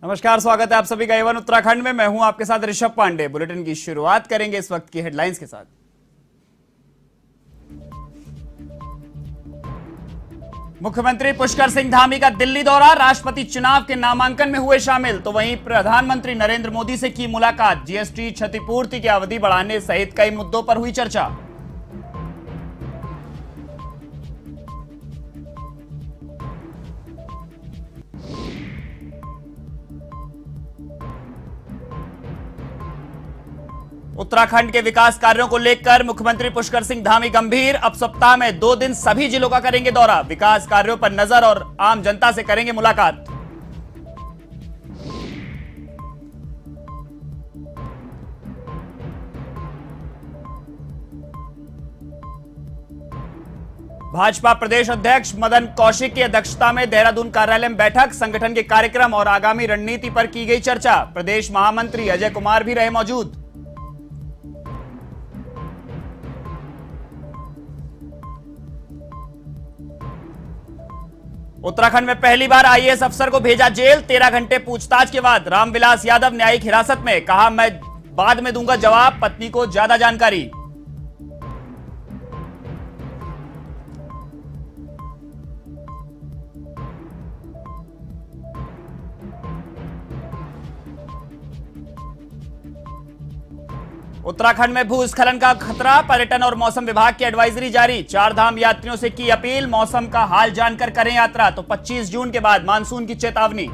नमस्कार, स्वागत है आप सभी का एवन उत्तराखंड में। मैं हूं आपके साथ ऋषभ पांडे। बुलेटिन की शुरुआत करेंगे इस वक्त की हेडलाइंस के साथ। मुख्यमंत्री पुष्कर सिंह धामी का दिल्ली दौरा, राष्ट्रपति चुनाव के नामांकन में हुए शामिल। तो वहीं प्रधानमंत्री नरेंद्र मोदी से की मुलाकात, जीएसटी क्षतिपूर्ति की अवधि बढ़ाने सहित कई मुद्दों पर हुई चर्चा। उत्तराखंड के विकास कार्यों को लेकर मुख्यमंत्री पुष्कर सिंह धामी गंभीर। अब सप्ताह में 2 दिन सभी जिलों का करेंगे दौरा, विकास कार्यों पर नजर और आम जनता से करेंगे मुलाकात। भाजपा प्रदेश अध्यक्ष मदन कौशिक की अध्यक्षता में देहरादून कार्यालय में बैठक, संगठन के कार्यक्रम और आगामी रणनीति पर की गई चर्चा। प्रदेश महामंत्री अजय कुमार भी रहे मौजूद। उत्तराखंड में पहली बार आईएएस अफसर को भेजा जेल, 13 घंटे पूछताछ के बाद रामविलास यादव न्यायिक हिरासत में। कहा, मैं बाद में दूंगा जवाब, पत्नी को ज्यादा जानकारी। उत्तराखंड में भूस्खलन का खतरा, पर्यटन और मौसम विभाग की एडवाइजरी जारी। 4 धाम यात्रियों से की अपील, मौसम का हाल जानकर करें यात्रा। तो 25 जून के बाद मानसून की चेतावनी।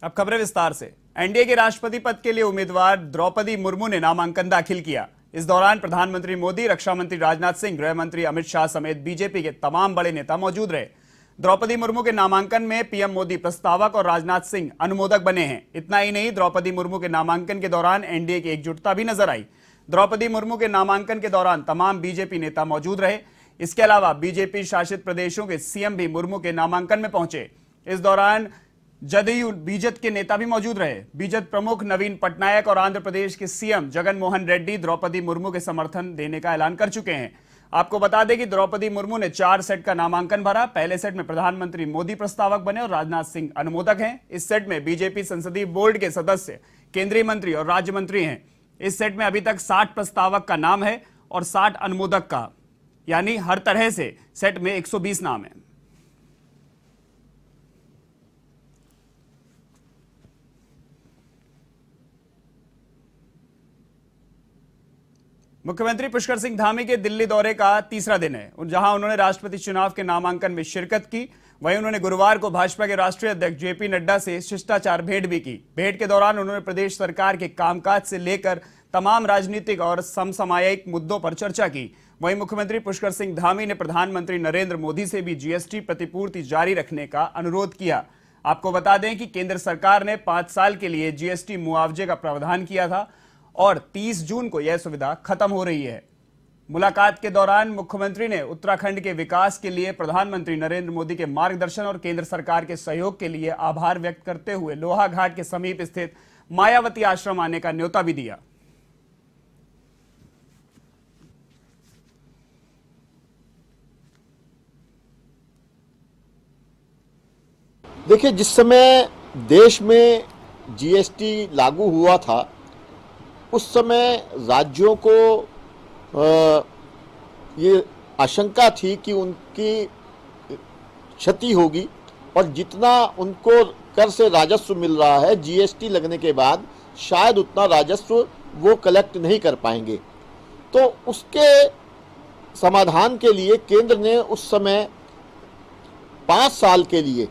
अब खबरें विस्तार से। एनडीए के राष्ट्रपति पद के लिए उम्मीदवार द्रौपदी मुर्मू ने नामांकन दाखिल किया। इस दौरान प्रधानमंत्री मोदी, रक्षा मंत्री राजनाथ सिंह, गृह मंत्री अमित शाह समेत बीजेपी के तमाम बड़े नेता मौजूद रहे। द्रौपदी मुर्मू के नामांकन में पीएम मोदी प्रस्तावक और राजनाथ सिंह अनुमोदक बने हैं। इतना ही नहीं, द्रौपदी मुर्मू के नामांकन के दौरान एनडीए की एकजुटता भी नजर आई। द्रौपदी मुर्मू के नामांकन के दौरान तमाम बीजेपी नेता मौजूद रहे। इसके अलावा बीजेपी शासित प्रदेशों के सीएम भी मुर्मू के नामांकन में पहुंचे। इस दौरान जदयू बीजेपी के नेता भी मौजूद रहे। बीजेपी प्रमुख नवीन पटनायक और आंध्र प्रदेश के सीएम जगन मोहन रेड्डी द्रौपदी मुर्मू के समर्थन देने का ऐलान कर चुके हैं। आपको बता दें कि द्रौपदी मुर्मू ने 4 सेट का नामांकन भरा। पहले सेट में प्रधानमंत्री मोदी प्रस्तावक बने और राजनाथ सिंह अनुमोदक हैं। इस सेट में बीजेपी संसदीय बोर्ड के सदस्य, केंद्रीय मंत्री और राज्य मंत्री हैं। इस सेट में अभी तक 60 प्रस्तावक का नाम है और 60 अनुमोदक का, यानी हर तरह से सेट में 120 नाम है। मुख्यमंत्री पुष्कर सिंह धामी के दिल्ली दौरे का तीसरा दिन है, जहां उन्होंने राष्ट्रपति चुनाव के नामांकन में शिरकत की। वहीं उन्होंने गुरुवार को भाजपा के राष्ट्रीय अध्यक्ष जेपी नड्डा से शिष्टाचार भेंट भी की। भेंट के दौरान उन्होंने प्रदेश सरकार के कामकाज से लेकर तमाम राजनीतिक और समसामयिक मुद्दों पर चर्चा की। वहीं मुख्यमंत्री पुष्कर सिंह धामी ने प्रधानमंत्री नरेंद्र मोदी से भी जीएसटी प्रतिपूर्ति जारी रखने का अनुरोध किया। आपको बता दें कि केंद्र सरकार ने 5 साल के लिए जीएसटी मुआवजे का प्रावधान किया था और 30 जून को यह सुविधा खत्म हो रही है। मुलाकात के दौरान मुख्यमंत्री ने उत्तराखंड के विकास के लिए प्रधानमंत्री नरेंद्र मोदी के मार्गदर्शन और केंद्र सरकार के सहयोग के लिए आभार व्यक्त करते हुए लोहाघाट के समीप स्थित मायावती आश्रम आने का न्योता भी दिया। देखिए, जिस समय देश में जीएसटी लागू हुआ था उस समय राज्यों को ये आशंका थी कि उनकी क्षति होगी और जितना उनको कर से राजस्व मिल रहा है जीएसटी लगने के बाद शायद उतना राजस्व वो कलेक्ट नहीं कर पाएंगे। तो उसके समाधान के लिए केंद्र ने उस समय 5 साल के लिए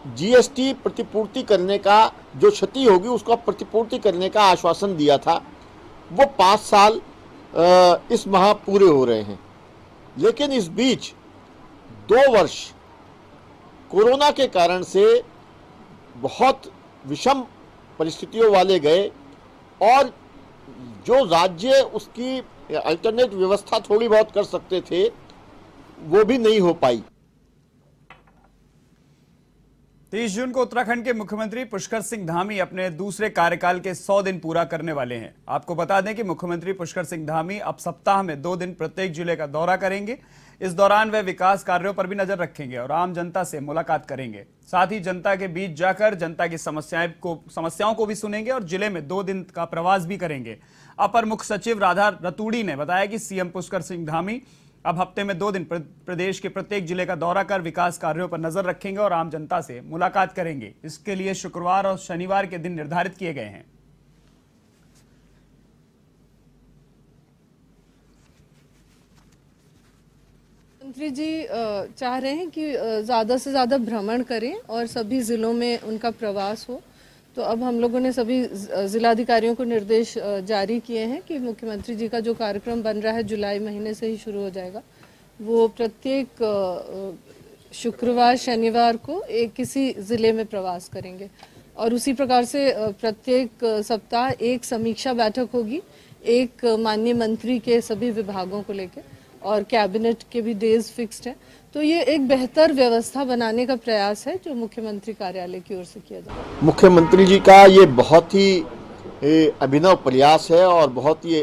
जीएसटी प्रतिपूर्ति करने का, जो क्षति होगी उसका प्रतिपूर्ति करने का आश्वासन दिया था। वो 5 साल इस माह पूरे हो रहे हैं, लेकिन इस बीच 2 वर्ष कोरोना के कारण से बहुत विषम परिस्थितियों वाले गए और जो राज्य उसकी अल्टरनेट व्यवस्था थोड़ी बहुत कर सकते थे वो भी नहीं हो पाई। 30 जून को उत्तराखंड के मुख्यमंत्री पुष्कर सिंह धामी अपने दूसरे कार्यकाल के 100 दिन पूरा करने वाले हैं। आपको बता दें कि मुख्यमंत्री पुष्कर सिंह धामी अब सप्ताह में 2 दिन प्रत्येक जिले का दौरा करेंगे। इस दौरान वे विकास कार्यों पर भी नजर रखेंगे और आम जनता से मुलाकात करेंगे। साथ ही जनता के बीच जाकर जनता की समस्याओं को भी सुनेंगे और जिले में 2 दिन का प्रवास भी करेंगे। अपर मुख्य सचिव राधा रतूड़ी ने बताया कि सीएम पुष्कर सिंह धामी अब हफ्ते में 2 दिन प्रदेश के प्रत्येक जिले का दौरा कर विकास कार्यों पर नजर रखेंगे और आम जनता से मुलाकात करेंगे। इसके लिए शुक्रवार और शनिवार के दिन निर्धारित किए गए हैं। मंत्री जी चाह रहे हैं कि ज़्यादा से ज़्यादा भ्रमण करें और सभी ज़िलों में उनका प्रवास हो। तो अब हम लोगों ने सभी जिलाधिकारियों को निर्देश जारी किए हैं कि मुख्यमंत्री जी का जो कार्यक्रम बन रहा है जुलाई महीने से ही शुरू हो जाएगा, वो प्रत्येक शुक्रवार शनिवार को किसी ज़िले में प्रवास करेंगे और उसी प्रकार से प्रत्येक सप्ताह एक समीक्षा बैठक होगी, एक माननीय मंत्री के सभी विभागों को लेकर और कैबिनेट के भी डेज फिक्स्ड है। तो ये एक बेहतर व्यवस्था बनाने का प्रयास है जो मुख्यमंत्री कार्यालय की ओर से किया जा रहा है। मुख्यमंत्री जी का ये बहुत ही अभिनव प्रयास है और बहुत ही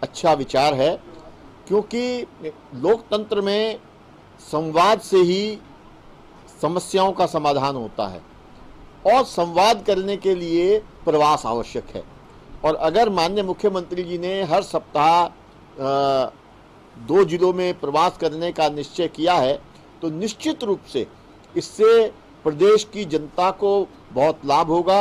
अच्छा विचार है, क्योंकि लोकतंत्र में संवाद से ही समस्याओं का समाधान होता है और संवाद करने के लिए प्रवास आवश्यक है। और अगर माननीय मुख्यमंत्री जी ने हर सप्ताह 2 जिलों में प्रवास करने का निश्चय किया है तो निश्चित रूप से इससे प्रदेश की जनता को बहुत लाभ होगा,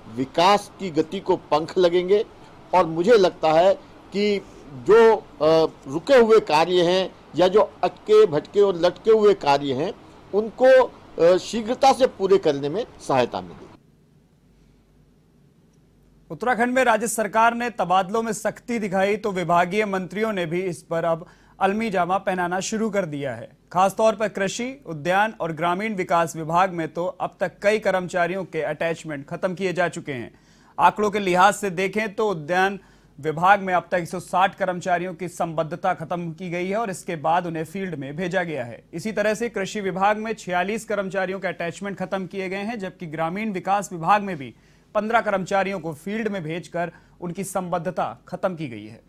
विकास की गति को पंख लगेंगे और मुझे लगता है कि जो रुके हुए कार्य हैं या जो अटके भटके और लटके हुए कार्य हैं उनको शीघ्रता से पूरे करने में सहायता मिलेगी। उत्तराखंड में राज्य सरकार ने तबादलों में सख्ती दिखाई तो विभागीय मंत्रियों ने भी इस पर अब अलमी जामा पहनाना शुरू कर दिया है। खासतौर पर कृषि, उद्यान और ग्रामीण विकास विभाग में तो अब तक कई कर्मचारियों के अटैचमेंट खत्म किए जा चुके हैं। आंकड़ों के लिहाज से देखें तो उद्यान विभाग में अब तक 160 कर्मचारियों की संबद्धता खत्म की गई है और इसके बाद उन्हें फील्ड में भेजा गया है। इसी तरह से कृषि विभाग में 46 कर्मचारियों के अटैचमेंट खत्म किए गए हैं, जबकि ग्रामीण विकास विभाग में भी 15 कर्मचारियों को फील्ड में भेजकर उनकी संबद्धता खत्म की गई है।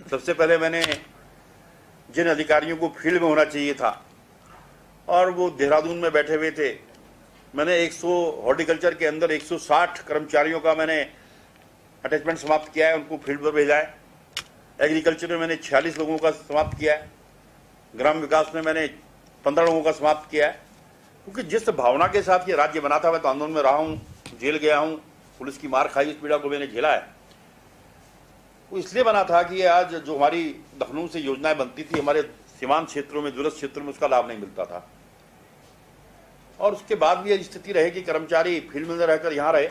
सबसे पहले मैंने जिन अधिकारियों को फील्ड में होना चाहिए था और वो देहरादून में बैठे हुए थे, मैंने 100 हॉर्टिकल्चर के अंदर 160 कर्मचारियों का मैंने अटैचमेंट समाप्त किया है, उनको फील्ड पर भेजा है। एग्रीकल्चर में मैंने 46 लोगों का समाप्त किया है। ग्राम विकास में मैंने 15 लोगों का समाप्त किया है, क्योंकि जिस भावना के साथ ये राज्य बना था, मैं तो आंदोलन में रहा हूँ, जेल गया हूँ, पुलिस की मार खाई, इस पीड़ा को मैंने झेला है। वो इसलिए बना था कि आज जो हमारी लखनऊ से योजनाएं बनती थी हमारे सीमांत क्षेत्रों में, दूरस्थ क्षेत्रों में उसका लाभ नहीं मिलता था। और उसके बाद भी यह स्थिति रहे कि कर्मचारी फील्ड में रहकर यहाँ रहे,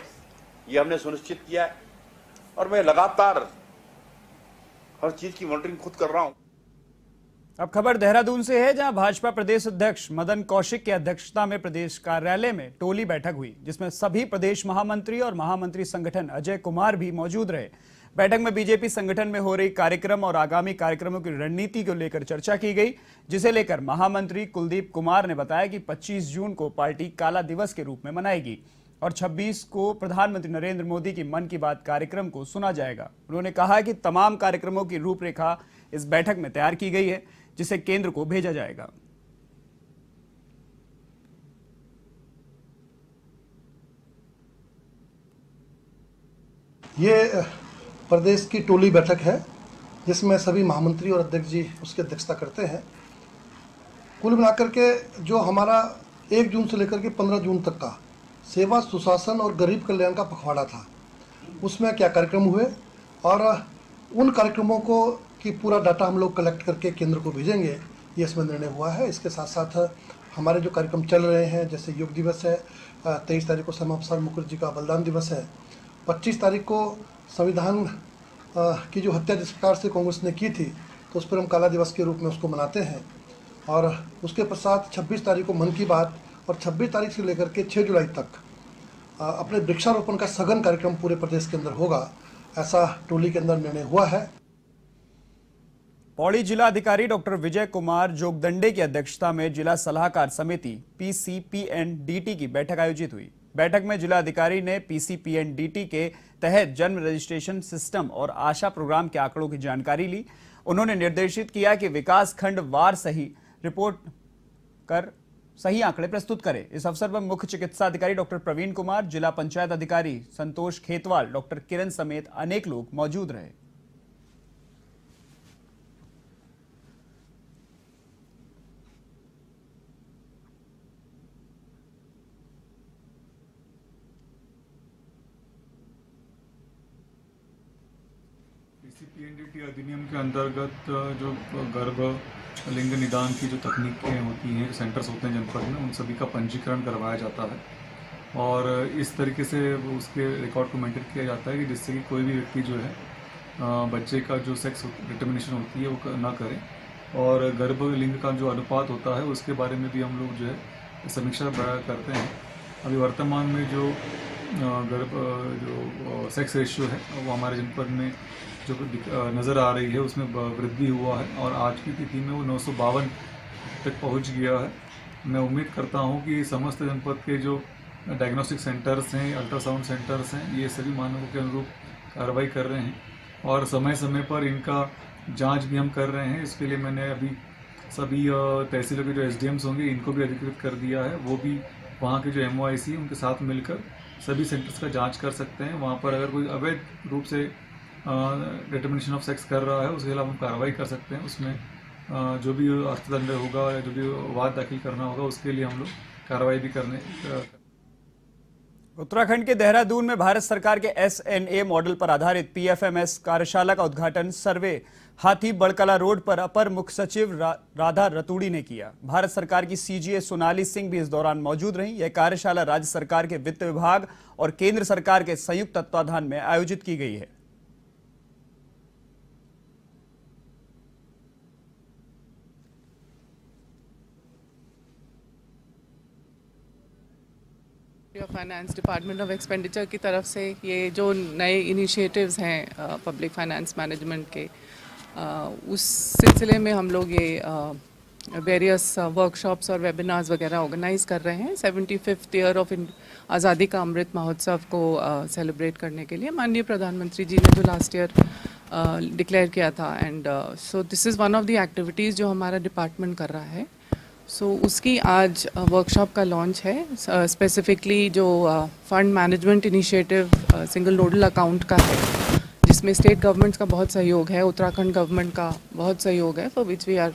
ये हमने सुनिश्चित किया है और मैं लगातार हर चीज की मॉनिटरिंग खुद कर रहा हूँ। अब खबर देहरादून से है, जहां भाजपा प्रदेश अध्यक्ष मदन कौशिक की अध्यक्षता में प्रदेश कार्यालय में टोली बैठक हुई, जिसमें सभी प्रदेश महामंत्री और महामंत्री संगठन अजय कुमार भी मौजूद रहे। बैठक में बीजेपी संगठन में हो रही कार्यक्रम और आगामी कार्यक्रमों की रणनीति को लेकर चर्चा की गई, जिसे लेकर महामंत्री कुलदीप कुमार ने बताया कि 25 जून को पार्टी काला दिवस के रूप में मनाएगी और 26 को प्रधानमंत्री नरेंद्र मोदी की मन की बात कार्यक्रम को सुना जाएगा। उन्होंने कहा कि तमाम कार्यक्रमों की रूपरेखा इस बैठक में तैयार की गई है, जिसे केंद्र को भेजा जाएगा। ये प्रदेश की टोली बैठक है जिसमें सभी महामंत्री और अध्यक्ष जी उसकी अध्यक्षता करते हैं। कुल मिलाकर के जो हमारा 1 जून से लेकर के 15 जून तक का सेवा, सुशासन और गरीब कल्याण का पखवाड़ा था, उसमें क्या कार्यक्रम हुए और उन कार्यक्रमों को कि पूरा डाटा हम लोग कलेक्ट करके केंद्र को भेजेंगे, ये इसमें निर्णय हुआ है। इसके साथ साथ हमारे जो कार्यक्रम चल रहे हैं, जैसे योग दिवस है, 23 तारीख को श्यामा प्रसाद मुखर्जी का बलिदान दिवस है, 25 तारीख को संविधान की जो हत्या जिस प्रकार से कांग्रेस ने की थी, तो उस पर हम काला दिवस के रूप में उसको मनाते हैं। और उसके पश्चात 26 तारीख को मन की बात और 26 तारीख से लेकर के 6 जुलाई तक अपने वृक्षारोपण का सघन कार्यक्रम पूरे प्रदेश के अंदर होगा, ऐसा टोली के अंदर निर्णय हुआ है। पौड़ी जिला अधिकारी डॉक्टर विजय कुमार जोगदंडे की अध्यक्षता में जिला सलाहकार समिति PCPNDT की बैठक आयोजित हुई। बैठक में जिला अधिकारी ने PCPNDT के तहत जन्म रजिस्ट्रेशन सिस्टम और आशा प्रोग्राम के आंकड़ों की जानकारी ली। उन्होंने निर्देशित किया कि विकास खंड वार सही रिपोर्ट कर सही आंकड़े प्रस्तुत करें। इस अवसर पर मुख्य चिकित्सा अधिकारी डॉक्टर प्रवीण कुमार, जिला पंचायत अधिकारी संतोष खेतवाल, डॉक्टर किरण समेत अनेक लोग मौजूद रहे। PCPNDT अधिनियम के अंतर्गत जो गर्भ लिंग निदान की जो तकनीकें होती हैं, जो सेंटर्स होते हैं जनपद में, उन सभी का पंजीकरण करवाया जाता है और इस तरीके से उसके रिकॉर्ड को मेंटेन किया जाता है कि जिससे कि कोई भी व्यक्ति जो है बच्चे का जो सेक्स डिटर्मिनेशन होती है वो ना करे। और गर्भ लिंग का जो अनुपात होता है उसके बारे में भी हम लोग जो है समीक्षा करते हैं। अभी वर्तमान में जो जो सेक्स रेशियो है वो हमारे जनपद में जो नज़र आ रही है उसमें वृद्धि हुआ है और आज की तिथि में वो 952 तक पहुंच गया है। मैं उम्मीद करता हूं कि समस्त जनपद के जो डायग्नोस्टिक सेंटर्स हैं, अल्ट्रासाउंड सेंटर्स हैं, ये सभी मानकों के अनुरूप कार्रवाई कर रहे हैं और समय समय पर इनका जांच भी हम कर रहे हैं। इसके लिए मैंने अभी सभी तहसीलों के जो SDMs होंगे इनको भी अधिकृत कर दिया है। वो भी वहाँ के जो MOIC उनके साथ मिलकर सभी सेंटर्स का जाँच कर सकते हैं। वहाँ पर अगर कोई अवैध रूप से डिटर्मिनेशन ऑफ सेक्स कर रहा है उसके खिलाफ हम कार्रवाई कर सकते हैं। उसमें जो भी अर्थदंड होगा या जो भी वाद दाखिल करना होगा उसके लिए हम लोग कार्रवाई भी करने। उत्तराखंड के देहरादून में भारत सरकार के SNA मॉडल पर आधारित PFMS कार्यशाला का उद्घाटन सर्वे हाथी बड़कला रोड पर अपर मुख्य सचिव राधा रतूड़ी ने किया। भारत सरकार की CGA सोनाली सिंह भी इस दौरान मौजूद रहीं। यह कार्यशाला राज्य सरकार के वित्त विभाग और केंद्र सरकार के संयुक्त तत्वाधान में आयोजित की गई है। फाइनेंस डिपार्टमेंट ऑफ एक्सपेंडिचर की तरफ से ये जो नए इनिशिएटिव्स हैं पब्लिक फाइनेंस मैनेजमेंट के, उस सिलसिले में हम लोग ये वेरियस वर्कशॉप्स और वेबिनार्स वगैरह ऑर्गेनाइज कर रहे हैं 75th ईयर ऑफ आज़ादी का अमृत महोत्सव को सेलिब्रेट करने के लिए। माननीय प्रधानमंत्री जी ने जो लास्ट ईयर डिक्लेयर किया था and so this is one of the activities जो हमारा डिपार्टमेंट कर रहा है। उसकी आज वर्कशॉप का लॉन्च है। स्पेसिफिकली जो fund management initiative single nodal account का है, जिसमें स्टेट गवर्नमेंट्स का बहुत सहयोग है, उत्तराखंड गवर्नमेंट का बहुत सहयोग है, for which we are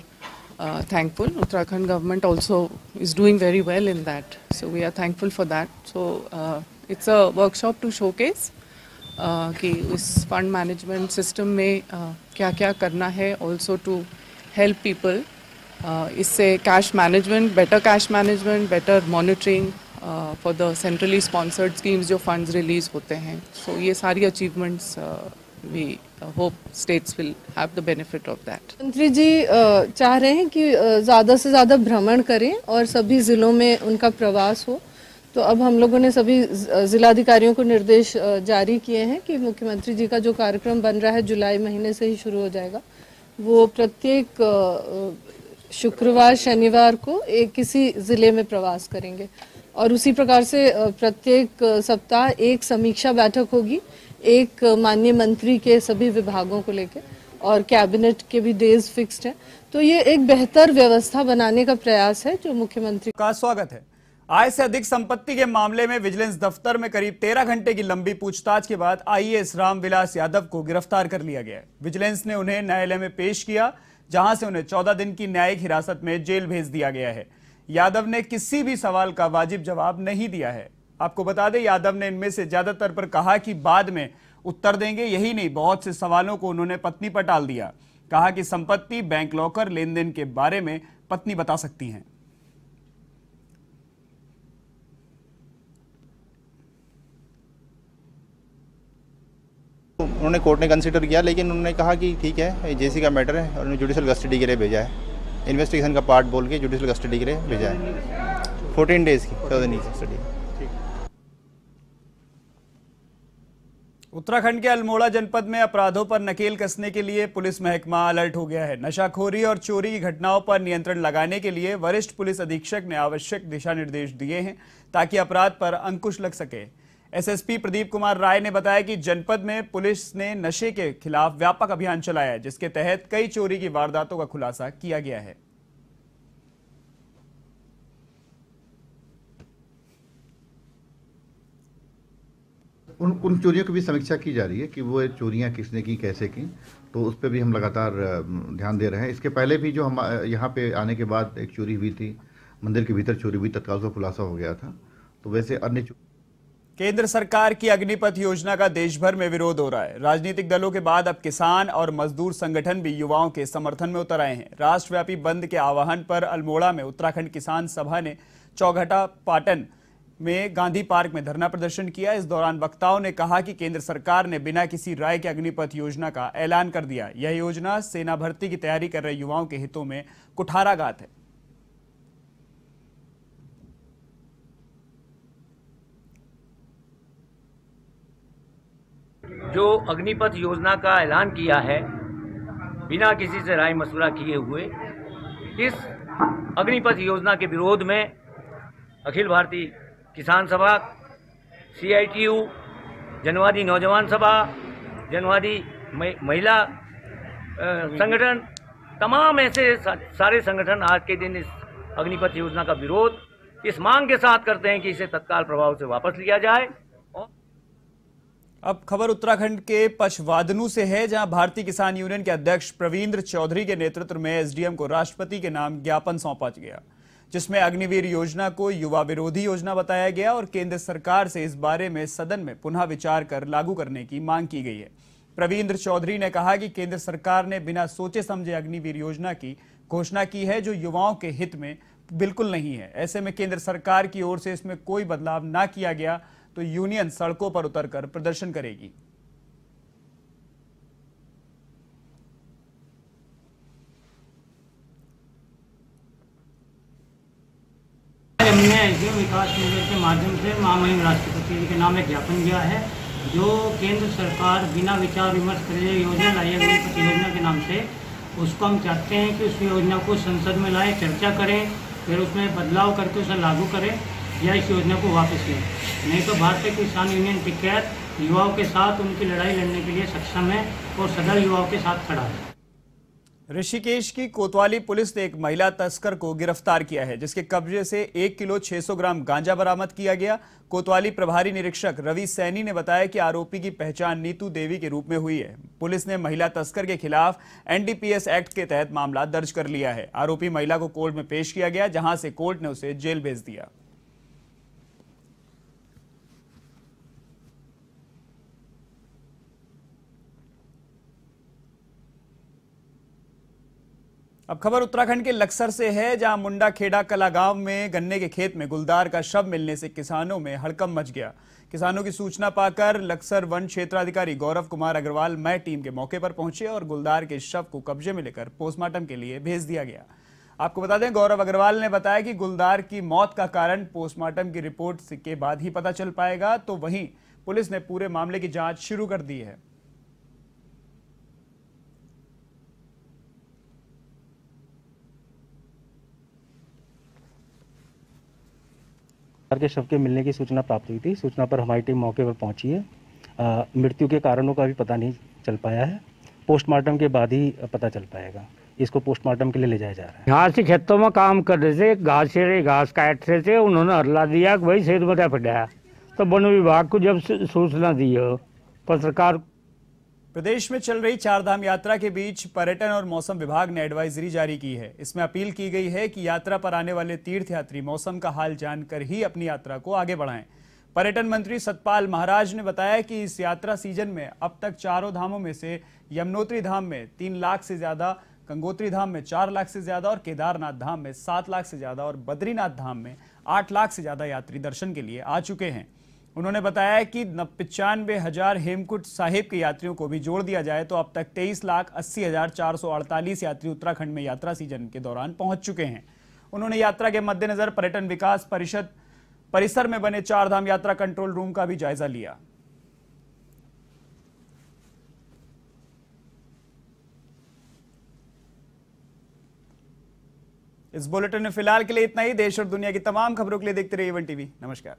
thankful. Uttarakhand government also is doing very well in that, so we are thankful for that. So it's a workshop to showcase कि इस fund management system में क्या-क्या करना है, also to help people. इससे cash management, better monitoring for the centrally sponsored schemes जो funds release होते हैं. So ये सारी achievements we hope states will have the benefit of that. मंत्री जी चाह रहे हैं कि ज़्यादा से ज़्यादा भ्रमण करें और सभी ज़िलों में उनका प्रवास हो। तो अब हम लोगों ने सभी ज़िलाधिकारियों को निर्देश जारी किए हैं कि मुख्यमंत्री जी का जो कार्यक्रम बन रहा है जुलाई महीने से ही शुरू हो जाएगा, वो प्रत्येक शुक्रवार शनिवार को किसी ज़िले में प्रवास करेंगे और उसी प्रकार से प्रत्येक सप्ताह एक समीक्षा बैठक होगी, एक माननीय मंत्री के सभी विभागों को लेकर, और कैबिनेट के भी डेज फिक्स्ड हैं। तो ये एक बेहतर व्यवस्था बनाने का प्रयास है जो मुख्यमंत्री का स्वागत है। आय से अधिक संपत्ति के मामले में विजिलेंस दफ्तर में करीब 13 घंटे की लंबी पूछताछ के बाद IAS रामविलास यादव को गिरफ्तार कर लिया गया है। विजिलेंस ने उन्हें न्यायालय में पेश किया, जहां से उन्हें 14 दिन की न्यायिक हिरासत में जेल भेज दिया गया है। यादव ने किसी भी सवाल का वाजिब जवाब नहीं दिया है। आपको बता दें, यादव ने इनमें से ज्यादातर पर कहा कि बाद में उत्तर देंगे। यही नहीं, बहुत से सवालों को उन्होंने पत्नी पर टाल दिया। कहा कि संपत्ति, बैंक लॉकर, लेन देन के बारे में पत्नी बता सकती हैं। उन्होंने कोर्ट ने कंसिडर किया, लेकिन उन्होंने कहा कि ठीक है, जेसी का मैटर है और उन्होंने जुडिशियल कस्टडी के लिए भेजा है। इन्वेस्टिगेशन का पार्ट बोल के जुडिशियल कस्टडी के लिए भेजा है, 14 डेज की कस्टडी। उत्तराखंड के अल्मोड़ा जनपद में अपराधों पर नकेल कसने के लिए पुलिस महकमा अलर्ट हो गया है। नशाखोरी और चोरी की घटनाओं पर नियंत्रण लगाने के लिए वरिष्ठ पुलिस अधीक्षक ने आवश्यक दिशा निर्देश दिए हैं ताकि अपराध पर अंकुश लग सके। एसएसपी प्रदीप कुमार राय ने बताया कि जनपद में पुलिस ने नशे के खिलाफ व्यापक अभियान चलाया है, जिसके तहत कई चोरी की वारदातों का खुलासा किया गया है। उन चोरियों की भी समीक्षा की जा रही है कि वो चोरियां किसने की, कैसे की, तो उस पर भी हम लगातार ध्यान दे रहे हैं। इसके पहले भी जो हम यहाँ पे आने के बाद एक चोरी हुई थी, मंदिर के भीतर चोरी हुई, तत्काल उसका खुलासा हो गया था। तो वैसे अन्य केंद्र सरकार की अग्निपथ योजना का देश भर में विरोध हो रहा है। राजनीतिक दलों के बाद अब किसान और मजदूर संगठन भी युवाओं के समर्थन में उतर आए हैं। राष्ट्रव्यापी बंद के आह्वान पर अल्मोड़ा में उत्तराखंड किसान सभा ने चौघटा पाटन में गांधी पार्क में धरना प्रदर्शन किया। इस दौरान वक्ताओं ने कहा कि केंद्र सरकार ने बिना किसी राय के अग्निपथ योजना का ऐलान कर दिया। यह योजना सेना भर्ती की तैयारी कर रहे युवाओं के हितों में कुठाराघात है। जो अग्निपथ योजना का ऐलान किया है बिना किसी से राय मशवरा किए हुए, इस अग्निपथ योजना के विरोध में अखिल भारतीय किसान सभा, CITU, जनवादी नौजवान सभा, जनवादी महिला संगठन, तमाम ऐसे सारे संगठन आज के दिन इस अग्निपथ योजना का विरोध इस मांग के साथ करते हैं कि इसे तत्काल प्रभाव से वापस लिया जाए। अब खबर उत्तराखंड के पचवादनू से है, जहां भारतीय किसान यूनियन के अध्यक्ष प्रवींद्र चौधरी के नेतृत्व में SDM को राष्ट्रपति के नाम ज्ञापन सौंपा गया, जिसमें अग्निवीर योजना को युवा विरोधी योजना बताया गया और केंद्र सरकार से इस बारे में सदन में पुनः विचार कर लागू करने की मांग की गई है। प्रवींद्र चौधरी ने कहा कि केंद्र सरकार ने बिना सोचे समझे अग्निवीर योजना की घोषणा की है, जो युवाओं के हित में बिल्कुल नहीं है। ऐसे में केंद्र सरकार की ओर से इसमें कोई बदलाव ना किया गया तो यूनियन सड़कों पर उतरकर प्रदर्शन करेगी। हमने SDM विकास केंद्र के माध्यम से महामहिम राष्ट्रपति जी के नाम एक ज्ञापन दिया है, जो केंद्र सरकार बिना विचार विमर्श करे योजना लाई है अग्निपथ योजना के नाम से, उसको हम चाहते हैं कि उस योजना को संसद में लाए, चर्चा करें, फिर उसमें बदलाव करके उसे लागू करें या इस योजना को वापस लें। नहीं तो भारतीय किसान यूनियन टिकैत युवाओं के साथ उनकी लड़ाई लड़ने के लिए सक्षम है और सदा युवाओं के साथ खड़ा है। ऋषिकेश की कोतवाली पुलिस ने एक महिला तस्कर को गिरफ्तार किया है, जिसके कब्जे से 1 किलो 600 ग्राम गांजा बरामद किया गया। कोतवाली प्रभारी निरीक्षक रवि सैनी ने बताया कि आरोपी की पहचान नीतू देवी के रूप में हुई है। पुलिस ने महिला तस्कर के खिलाफ NDPS एक्ट के तहत मामला दर्ज कर लिया है। आरोपी महिला को कोर्ट में पेश किया गया, जहां से कोर्ट ने उसे जेल भेज दिया। अब खबर उत्तराखंड के लक्सर से है, जहां मुंडा खेड़ा कला गांव में गन्ने के खेत में गुलदार का शव मिलने से किसानों में हड़कंप मच गया। किसानों की सूचना पाकर लक्सर वन क्षेत्राधिकारी गौरव कुमार अग्रवाल मैं टीम के मौके पर पहुंचे और गुलदार के शव को कब्जे में लेकर पोस्टमार्टम के लिए भेज दिया गया। आपको बता दें, गौरव अग्रवाल ने बताया कि गुलदार की मौत का कारण पोस्टमार्टम की रिपोर्ट के बाद ही पता चल पाएगा। तो वहीं पुलिस ने पूरे मामले की जाँच शुरू कर दी है। के शव के मिलने की सूचना प्राप्त हुई थी। सूचना पर हमारी टीम मौके पर पहुंची है। मृत्यु के कारणों का भी पता नहीं चल पाया है, पोस्टमार्टम के बाद ही पता चल पाएगा। इसको पोस्टमार्टम के लिए ले जाया जा रहा है। यहाँ से खेतों में काम कर रहे थे, घास काट रहे थे, उन्होंने हल्ला दिया कि भाई खेत में क्या फटाया, तो वन विभाग को जब सूचना दी हो, पत्रकार। प्रदेश में चल रही चारधाम यात्रा के बीच पर्यटन और मौसम विभाग ने एडवाइजरी जारी की है। इसमें अपील की गई है कि यात्रा पर आने वाले तीर्थयात्री मौसम का हाल जानकर ही अपनी यात्रा को आगे बढ़ाएं। पर्यटन मंत्री सतपाल महाराज ने बताया कि इस यात्रा सीजन में अब तक चारों धामों में से यमुनोत्री धाम में 3 लाख से ज्यादा, गंगोत्री धाम में 4 लाख से ज्यादा और केदारनाथ धाम में 7 लाख से ज्यादा और बद्रीनाथ धाम में 8 लाख से ज्यादा यात्री दर्शन के लिए आ चुके हैं। उन्होंने बताया कि 95,000 हेमकुंड साहिब के यात्रियों को भी जोड़ दिया जाए तो अब तक 23,80,448 यात्री उत्तराखंड में यात्रा सीजन के दौरान पहुंच चुके हैं। उन्होंने यात्रा के मद्देनजर पर्यटन विकास परिषद परिसर में बने चारधाम यात्रा कंट्रोल रूम का भी जायजा लिया। इस बुलेटिन में फिलहाल के लिए इतना ही। देश और दुनिया की तमाम खबरों के लिए देखते रहिए वन टीवी। नमस्कार।